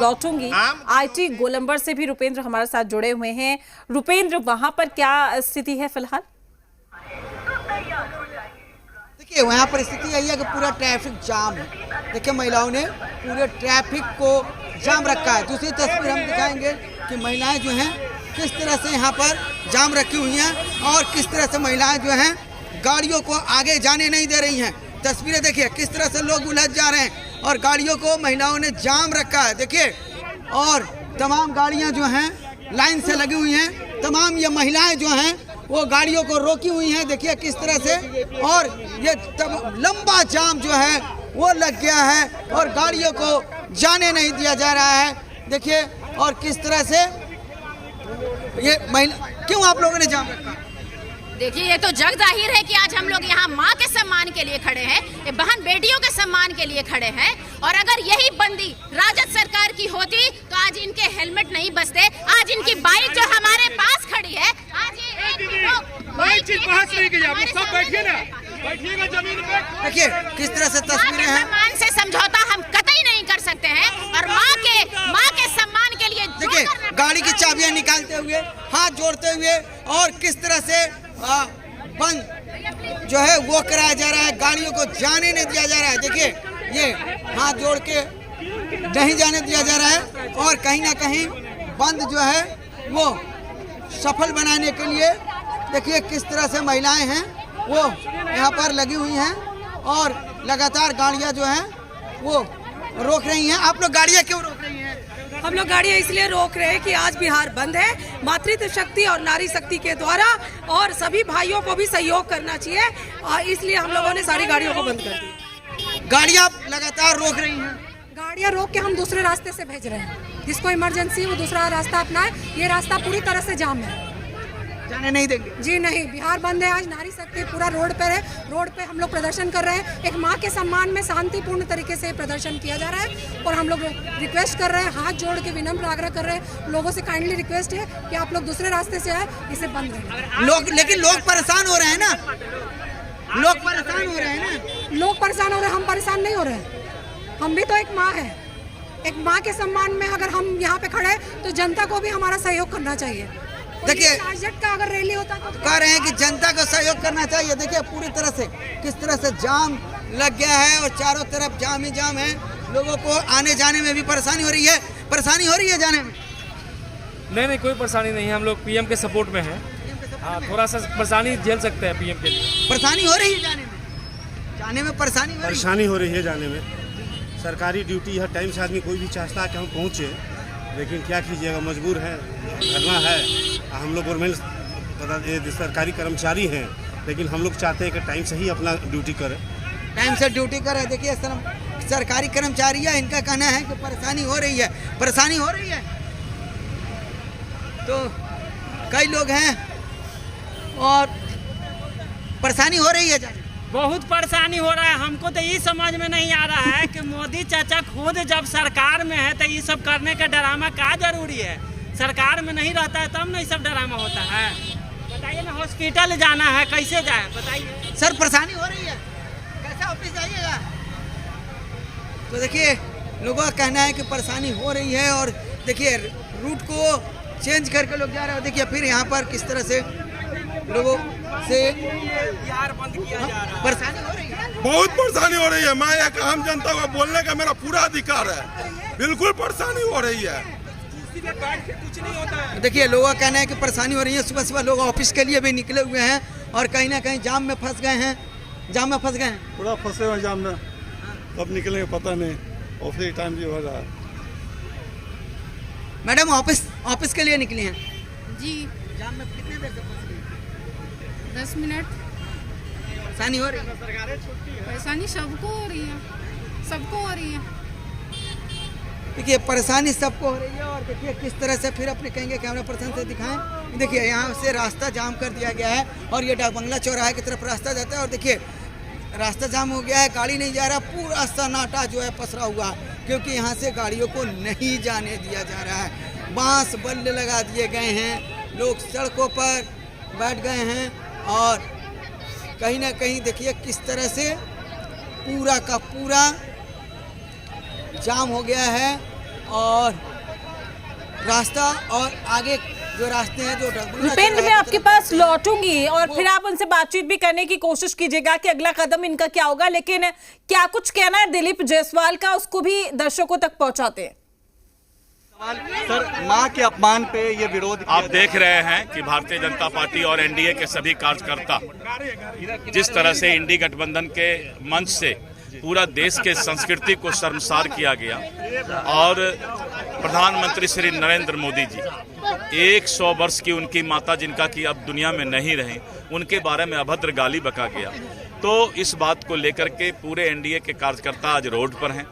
लौटूंगी। IT गोलंबर से भी रुपेंद्र हमारे साथ जुड़े हुए हैं। रुपेंद्र, वहां पर क्या स्थिति है फिलहाल? देखिए वहाँ पर स्थिति यही है कि पूरा ट्रैफिक जाम है। देखिए महिलाओं ने पूरे ट्रैफिक को जाम रखा है। दूसरी तस्वीर हम दिखाएंगे कि महिलाएं जो हैं किस तरह से यहाँ पर जाम रखी हुई हैं और किस तरह से महिलाएं जो हैं गाड़ियों को आगे जाने नहीं दे रही हैं। तस्वीरें देखिए किस तरह से लोग उलझ जा रहे हैं और गाड़ियों को महिलाओं ने जाम रखा है। देखिए और तमाम गाड़ियां जो हैं लाइन से लगी हुई हैं। तमाम ये महिलाएं जो हैं वो गाड़ियों को रोकी हुई हैं। देखिए किस तरह से और ये लंबा जाम जो है वो लग गया है और गाड़ियों को जाने नहीं दिया जा रहा है। देखिए और किस तरह से ये महिला, क्यों आप लोगों ने जाम रखा? देखिए ये तो जग जाहिर है कि आज हम लोग यहाँ माँ के सम्मान के लिए खड़े हैं, ये बहन बेटियों के सम्मान के लिए खड़े हैं। और अगर यही बंदी राजद सरकार की होती तो आज इनके हेलमेट नहीं बचते। आज इनकी बाइक जो हमारे पास खड़ी है, आज देखिए किस तरह से तस्वीरें हैं। सम्मान से समझौता हम कतई नहीं कर सकते हैं और माँ के सम्मान के लिए देखिए गाड़ी की चाबियां निकालते हुए, हाथ जोड़ते हुए और किस तरह से बंद जो है वो कराया जा रहा है। गाड़ियों को जाने नहीं दिया जा रहा है। देखिए ये हाथ जोड़ के नहीं जाने दिया जा रहा है और कहीं ना कहीं बंद जो है वो सफल बनाने के लिए देखिए किस तरह से महिलाएं हैं वो यहाँ पर लगी हुई हैं और लगातार गाड़ियाँ जो हैं वो रोक रही हैं। आप लोग गाड़ियाँ क्यों रोक रही हैं? हम लोग गाड़ियाँ इसलिए रोक रहे हैं कि आज बिहार बंद है। मातृत्व शक्ति और नारी शक्ति के द्वारा और सभी भाइयों को भी सहयोग करना चाहिए और इसलिए हम लोगों ने सारी गाड़ियों को बंद कर दी। गाड़ियाँ लगातार रोक रही हैं। गाड़ियाँ रोक के हम दूसरे रास्ते से भेज रहे हैं। जिसको इमरजेंसी वो दूसरा रास्ता अपनाए। ये रास्ता पूरी तरह से जाम है, जाने नहीं देंगे। जी नहीं, बिहार बंद है। आज नारी शक्ति पूरा रोड पर है। रोड पे हम लोग प्रदर्शन कर रहे हैं। एक माँ के सम्मान में शांतिपूर्ण तरीके से प्रदर्शन किया जा रहा है और हम लोग रिक्वेस्ट कर रहे हैं, हाथ जोड़ के विनम्र आग्रह कर रहे हैं। लोगों से काइंडली रिक्वेस्ट है कि आप लोग दूसरे रास्ते से आए, इसे बंद करें। लेकिन लोग परेशान हो रहे हैं ना, लोग परेशान हो रहे हैं ना। लोग परेशान हो रहे हैं, हम परेशान नहीं हो रहे हैं। हम भी तो एक माँ है। एक माँ के सम्मान में अगर हम यहाँ पे खड़े तो जनता को भी हमारा सहयोग करना चाहिए। देखिए का अगर रैली होता तो कह रहे हैं कि जनता को सहयोग करना चाहिए। देखिए पूरी तरह से किस तरह से जाम लग गया है और चारों तरफ जाम ही जाम है। लोगों को आने जाने में भी परेशानी हो रही है। परेशानी हो रही है जाने में? नहीं कोई परेशानी नहीं है। हम लोग पीएम के सपोर्ट में हैं। हाँ, थोड़ा सा परेशानी झेल सकते हैं पीएम के। परेशानी हो रही है जाने में परेशानी हो रही है जाने में। सरकारी ड्यूटी हर टाइम से आदमी कोई भी चाहता है कि हम पहुँचे, लेकिन क्या कीजिएगा, मजबूर है, करना है। हम लोग गवर्नमेंट सरकारी कर्मचारी हैं, लेकिन हम लोग चाहते हैं कि टाइम से ही अपना ड्यूटी करें। टाइम से ड्यूटी करें। देखिए सरकारी कर्मचारी है, इनका कहना है कि परेशानी हो रही है। परेशानी हो रही है तो कई लोग हैं और परेशानी हो रही है जाने। बहुत परेशानी हो रहा है। हमको तो ये समझ में नहीं आ रहा है कि मोदी चाचा खुद जब सरकार में है तो ये सब करने का ड्रामा क्या जरूरी है? सरकार में नहीं रहता है तब नहीं सब ड्रामा होता है। बताइए ना, हॉस्पिटल जाना है, कैसे जाए बताइए? सर परेशानी हो रही है, कैसे ऑफिस जाइएगा? तो देखिए लोगों का कहना है कि परेशानी हो रही है और देखिए रूट को चेंज करके लोग जा रहे हैं। देखिए फिर यहाँ पर किस तरह से लोगों से यार बंद किया जा रहा है। परेशानी हो रही है, बहुत परेशानी हो रही है। मैं एक आम जनता को बोलने का मेरा पूरा अधिकार है। बिल्कुल परेशानी हो रही है। कुछ नहीं होता है। देखिए लोगों का कहना है कि परेशानी हो रही है। सुबह सुबह लोग ऑफिस के लिए भी निकले हुए हैं और कहीं ना कहीं जाम में फंस गए हैं। पूरा फंसे हुए जाम में, कब निकलेंगे पता नहीं। ऑफिस टाइम भी हो रहा है। मैडम ऑफिस के लिए निकली हैं जी। जाम में कितने देर से फंस गई? 10 मिनट। परेशानी हो रही है? परेशानी सबको हो रही है, सबको हो रही है। देखिए परेशानी सबको हो रही है और देखिए किस तरह से फिर अपने कहेंगे कैमरा पर्सन से दिखाएं। देखिए यहाँ से रास्ता जाम कर दिया गया है और ये डाक बंगला चौराहे की तरफ रास्ता जाता है और देखिए रास्ता जाम हो गया है, गाड़ी नहीं जा रहा। पूरा सन्नाटा जो है पसरा हुआ क्योंकि यहाँ से गाड़ियों को नहीं जाने दिया जा रहा है। बांस बल्ले लगा दिए गए हैं, लोग सड़कों पर बैठ गए हैं और कहीं ना कहीं देखिए किस तरह से पूरा का पूरा जाम हो गया है और रास्ता और आगे जो रास्ते हैं जो रुपेंद्र, मैं आपके पास लौटूंगी और फिर आप उनसे बातचीत भी करने की कोशिश कीजिएगा कि अगला कदम इनका क्या होगा, लेकिन क्या कुछ कहना है दिलीप जायसवाल का, उसको भी दर्शकों तक पहुंचाते हैं। सर, मां के अपमान पे ये विरोध आप देख रहे हैं कि भारतीय जनता पार्टी और एनडीए के सभी कार्यकर्ता जिस तरह से इंडी गठबंधन के मंच से पूरा देश के संस्कृति को शर्मसार किया गया और प्रधानमंत्री श्री नरेंद्र मोदी जी 100 वर्ष की उनकी माता जिनका कि अब दुनिया में नहीं रहे, उनके बारे में अभद्र गाली बका गया। तो इस बात को लेकर के पूरे एनडीए के कार्यकर्ता आज रोड पर हैं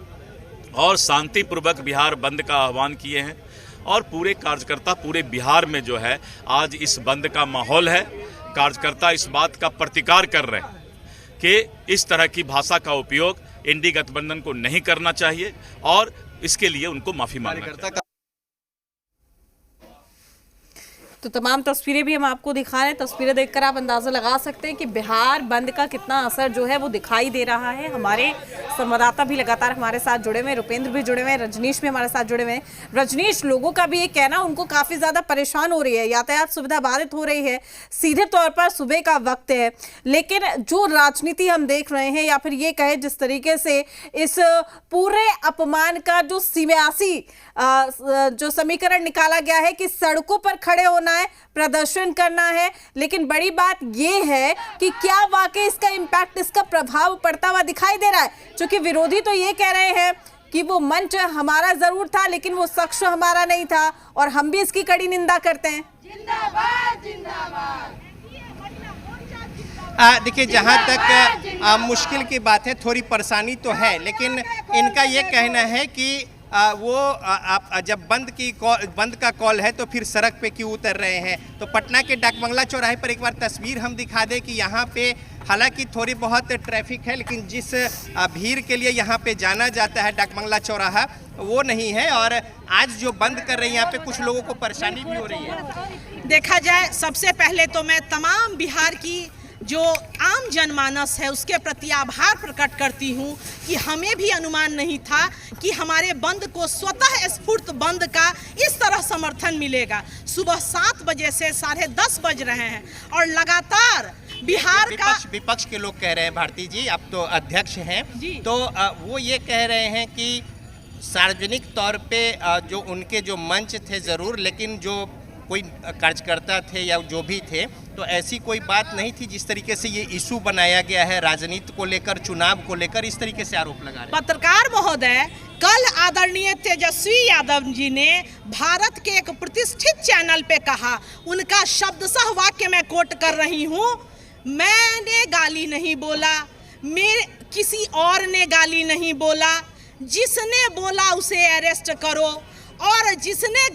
और शांतिपूर्वक बिहार बंद का आह्वान किए हैं और पूरे कार्यकर्ता पूरे बिहार में जो है आज इस बंद का माहौल है। कार्यकर्ता इस बात का प्रतिकार कर रहे हैं कि इस तरह की भाषा का उपयोग इंडी गठबंधन को नहीं करना चाहिए और इसके लिए उनको माफी मांगना चाहिए। तो तमाम तस्वीरें भी हम आपको दिखा रहे हैं। तस्वीरें देखकर आप अंदाजा लगा सकते हैं कि बिहार बंद का कितना असर जो है वो दिखाई दे रहा है। हमारे संवाददाता भी लगातार हमारे साथ जुड़े हुए हैं, रुपेंद्र भी जुड़े हुए हैं, रजनीश भी हमारे साथ जुड़े हुए हैं। रजनीश, लोगों का भी ये कहना, उनको काफी ज्यादा परेशान हो रही है, यातायात सुविधा बाधित हो रही है, सीधे तौर पर सुबह का वक्त है, लेकिन जो राजनीति हम देख रहे हैं या फिर ये कहे जिस तरीके से इस पूरे अपमान का जो सियासी जो समीकरण निकाला गया है कि सड़कों पर खड़े होना है, प्रदर्शन करना है, लेकिन बड़ी बात यह है कि क्या वाकई इसका इंपैक्ट, इसका प्रभाव पड़ता हुआ दिखाई दे रहा है? क्योंकि विरोधी तो ये कह रहे हैं कि वो मंच हमारा जरूर था लेकिन वो शख्स हमारा नहीं था और हम भी इसकी कड़ी निंदा करते हैं। जिंदाबाद जिंदाबाद। देखिए, जहाँ तक मुश्किल की बात है, थोड़ी परेशानी तो है, लेकिन इनका ये कहना है कि आप जब बंद का कॉल है तो फिर सड़क पे क्यों उतर रहे हैं। तो पटना के डाकबंगला चौराहे पर एक बार तस्वीर हम दिखा दें कि यहाँ पे हालांकि थोड़ी बहुत ट्रैफिक है, लेकिन जिस भीड़ के लिए यहाँ पे जाना जाता है डाकबंगला चौराहा, वो नहीं है। और आज जो बंद कर रहे हैं यहाँ पे कुछ लोगों को परेशानी भी हो रही है। देखा जाए, सबसे पहले तो मैं तमाम बिहार की जो आम जनमानस है उसके प्रति आभार प्रकट करती हूँ कि हमें भी अनुमान नहीं था कि हमारे बंद को स्वतः स्फूर्त बंद का इस तरह समर्थन मिलेगा। सुबह 7 बजे से 10:30 बज रहे हैं और लगातार बिहार का विपक्ष के लोग कह रहे हैं, भारती जी आप तो अध्यक्ष हैं, तो वो ये कह रहे हैं कि सार्वजनिक तौर पे जो उनके जो मंच थे ज़रूर, लेकिन जो कोई कार्यकर्ता थे या जो भी थे तो ऐसी कोई बात नहीं थी। जिस तरीके से ये इशू बनाया गया है राजनीति को लेकर, चुनाव को लेकर, इस तरीके से आरोप लगा रहे हैं। पत्रकार महोदय, कल आदरणीय तेजस्वी यादव जी ने भारत के एक प्रतिष्ठित चैनल पे कहा, उनका शब्दशः वाक्य मैं कोट कर रही हूँ, मैंने गाली नहीं बोला, किसी और ने गाली नहीं बोला, जिसने बोला उसे अरेस्ट करो, और जिसने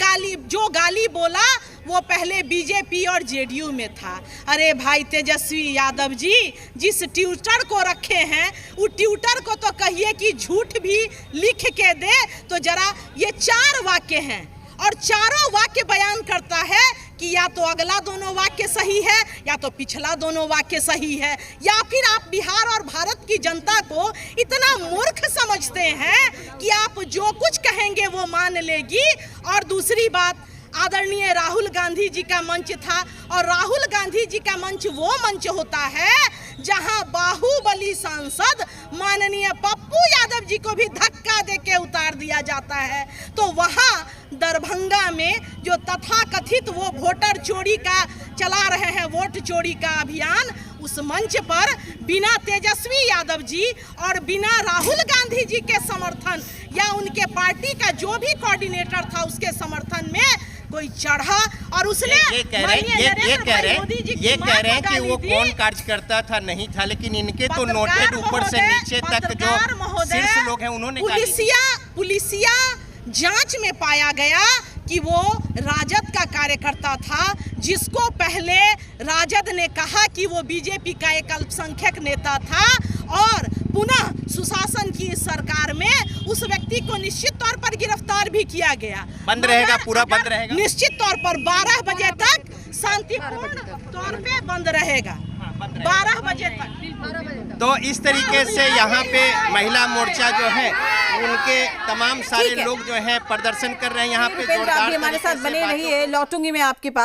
जो गाली बोला वो पहले बीजेपी और जेडीयू में था। अरे भाई तेजस्वी यादव जी, जिस ट्विटर को रखे हैं वो ट्विटर को तो कहिए कि झूठ भी लिख के दे। तो जरा ये 4 वाक्य हैं और चारों वाक्य बयान करता है कि या तो अगला दोनों वाक्य सही है या तो पिछला दोनों वाक्य सही है, या फिर आप बिहार और भारत की जनता को इतना मूर्ख समझते हैं कि आप जो कुछ कहेंगे वो मान लेगी। और दूसरी बात, आदरणीय राहुल गांधी जी का मंच था और राहुल गांधी जी का मंच वो मंच होता है जहां बाहुबली सांसद माननीय पप्पू यादव जी को भी धक्का देके उतार दिया जाता है। तो वहां दरभंगा में जो तथाकथित वो वोटर चोरी का चला रहे हैं, वोट चोरी का अभियान, उस मंच पर बिना तेजस्वी यादव जी और बिना राहुल गांधी जी के समर्थन या उनके पार्टी का जो भी कोऑर्डिनेटर था उसके समर्थन में कोई चढ़ा और उसने ये कह रहे हैं कि वो कौन कार्यकर्ता था नहीं था, लेकिन इनके तो नोटेड ऊपर से नीचे तक जो शीर्ष लोग हैं उन्होंने पुलिसिया जांच में पाया गया कि वो राजद का कार्यकर्ता था, जिसको पहले राजद ने कहा कि वो बीजेपी का एक अल्पसंख्यक नेता था, और पुनः सुशासन की इस सरकार में उस व्यक्ति को निश्चित तौर पर गिरफ्तार भी किया गया। बंद रहेगा, पूरा बंद रहेगा, निश्चित तौर पर 12 बजे तक शांतिपूर्ण तौर पे बंद रहेगा। 12 बजे तक। तो इस तरीके से यहाँ पे महिला मोर्चा जो है उनके तमाम सारे ठीक है। लोग जो है प्रदर्शन कर रहे हैं यहाँ पे भूपेंद्र, आप भी हमारे साथ बने रहिए, लौटूंगी मैं आपके पास।